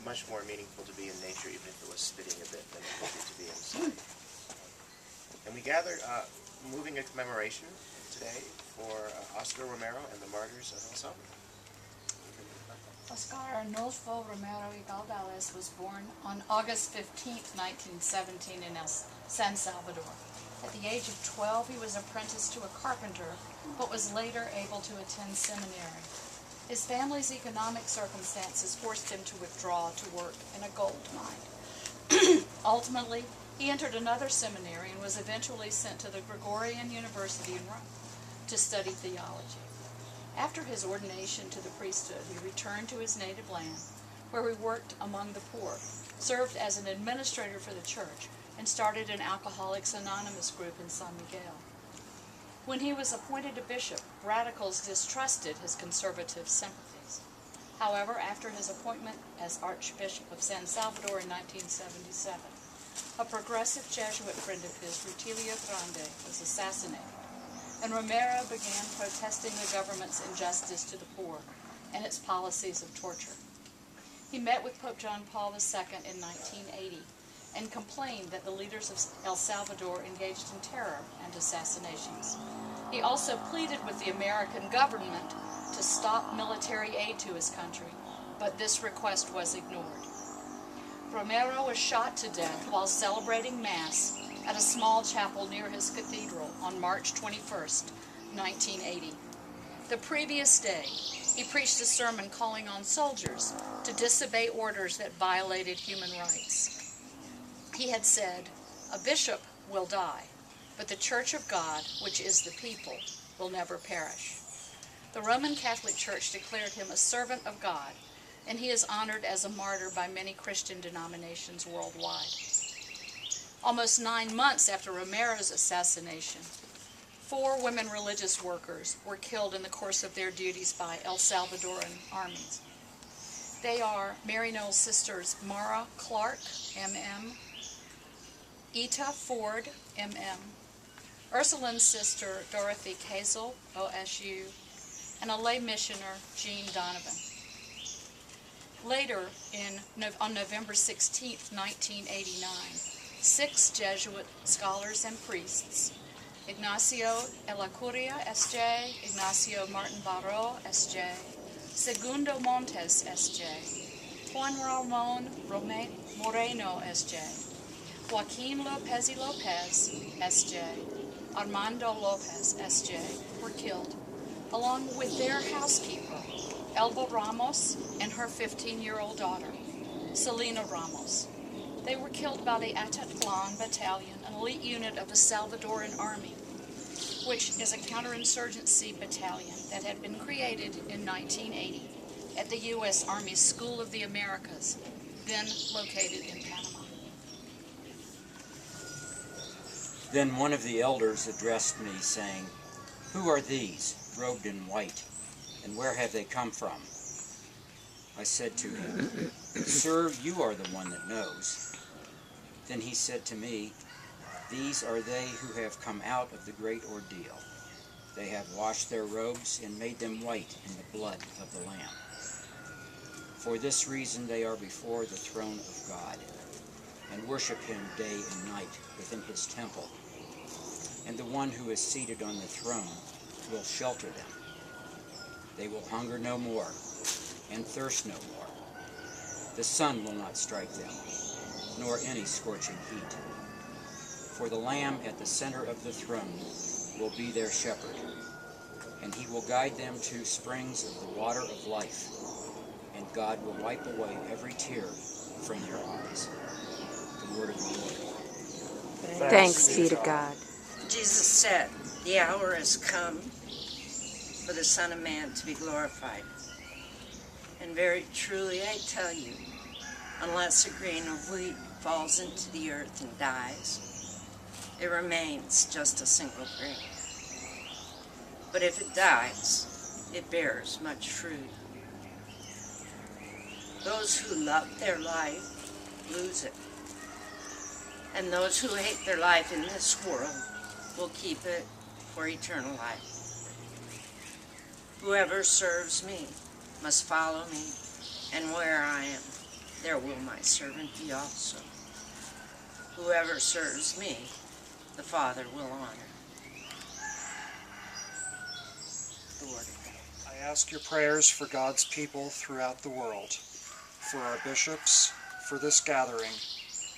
much more meaningful to be in nature, even if it was spitting a bit, than it would be to be inside. And we gathered, moving a commemoration today for Oscar Romero and the martyrs of El Salvador. Oscar Arnulfo Romero y Galdalis was born on August 15, 1917 in San Salvador. At the age of 12, he was apprenticed to a carpenter, but was later able to attend seminary. His family's economic circumstances forced him to withdraw to work in a gold mine. Ultimately, he entered another seminary and was eventually sent to the Gregorian University in Rome to study theology. After his ordination to the priesthood, he returned to his native land, where he worked among the poor, served as an administrator for the church, and started an Alcoholics Anonymous group in San Miguel. When he was appointed a bishop, radicals distrusted his conservative sympathies. However, after his appointment as Archbishop of San Salvador in 1977, a progressive Jesuit friend of his, Rutilio Grande, was assassinated, and Romero began protesting the government's injustice to the poor and its policies of torture. He met with Pope John Paul II in 1980 and complained that the leaders of El Salvador engaged in terror and assassinations. He also pleaded with the American government to stop military aid to his country, but this request was ignored. Romero was shot to death while celebrating Mass at a small chapel near his cathedral on March 21, 1980. The previous day, he preached a sermon calling on soldiers to disobey orders that violated human rights. He had said, "A bishop will die, but the Church of God, which is the people, will never perish." The Roman Catholic Church declared him a servant of God, and he is honored as a martyr by many Christian denominations worldwide. Almost 9 months after Romero's assassination, 4 women religious workers were killed in the course of their duties by El Salvadoran armies. They are Maryknoll's sisters Mara Clark, M.M., Ita Ford, M.M., Ursuline's sister Dorothy Kazel, OSU, and a lay missioner, Jean Donovan. Later, on November 16, 1989, 6 Jesuit scholars and priests, Ignacio Elacuria, S.J., Ignacio Martin Barro, S.J., Segundo Montes, S.J., Juan Ramon Moreno, S.J., Joaquin Lopez y Lopez, S.J., Armando Lopez, S.J., were killed, along with their housekeeper, Elba Ramos, and her 15-year-old daughter, Selena Ramos. They were killed by the Atatlan Battalion, an elite unit of the Salvadoran Army, which is a counterinsurgency battalion that had been created in 1980 at the U.S. Army School of the Americas, then located in Panama. Then one of the elders addressed me, saying, "Who are these, robed in white, and where have they come from?" I said to him, "Sir, you are the one that knows." Then he said to me, "These are they who have come out of the great ordeal. They have washed their robes and made them white in the blood of the Lamb. For this reason they are before the throne of God, and worship him day and night within his temple. And the one who is seated on the throne will shelter them. They will hunger no more, and thirst no more. The sun will not strike them, nor any scorching heat. For the Lamb at the center of the throne will be their shepherd, and he will guide them to springs of the water of life, and God will wipe away every tear from their eyes." The word of the Lord. Thanks be to God. Jesus said, "The hour has come for the Son of Man to be glorified. And very truly I tell you, unless a grain of wheat falls into the earth and dies, it remains just a single grain. But if it dies, it bears much fruit. Those who love their life lose it, and those who hate their life in this world will keep it for eternal life. Whoever serves me must follow me, and where I am, there will my servant be also. Whoever serves me, the Father will honor. The Word of God. I ask your prayers for God's people throughout the world, for our bishops, for this gathering,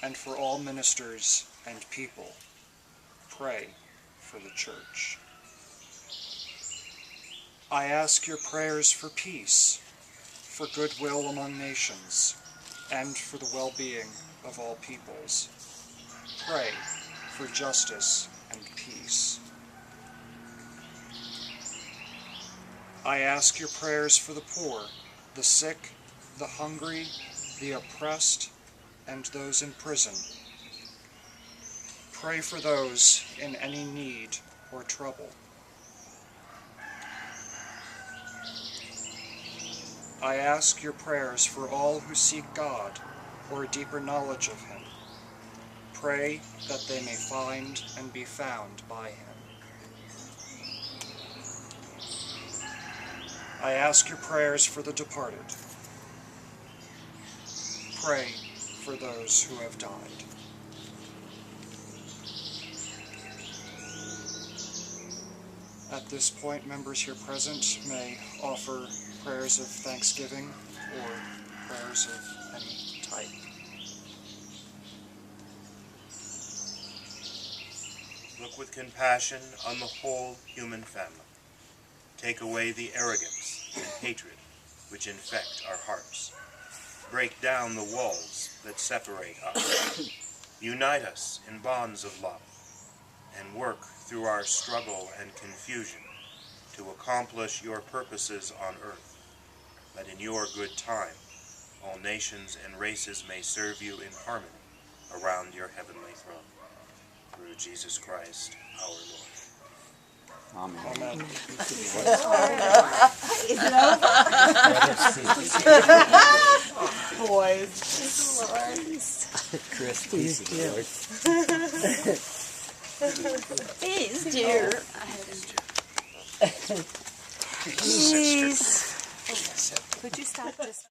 and for all ministers and people. Pray for the Church. I ask your prayers for peace, for goodwill among nations, and for the well-being of all peoples. Pray for justice and peace. I ask your prayers for the poor, the sick, the hungry, the oppressed, and those in prison. Pray for those in any need or trouble. I ask your prayers for all who seek God or a deeper knowledge of Him. Pray that they may find and be found by Him. I ask your prayers for the departed. Pray for those who have died. At this point, members here present may offer prayers of thanksgiving or prayers of any type. Look with compassion on the whole human family. Take away the arrogance and hatred which infect our hearts. Break down the walls that separate us. Unite us in bonds of love, and work through our struggle and confusion to accomplish your purposes on earth, that in your good time all nations and races may serve you in harmony around your heavenly throne. Through Jesus Christ, our Lord. Amen. Amen. Is it over? Boys. Chris, peace of the Lord. He's dear. Sister. Please. Would you stop this?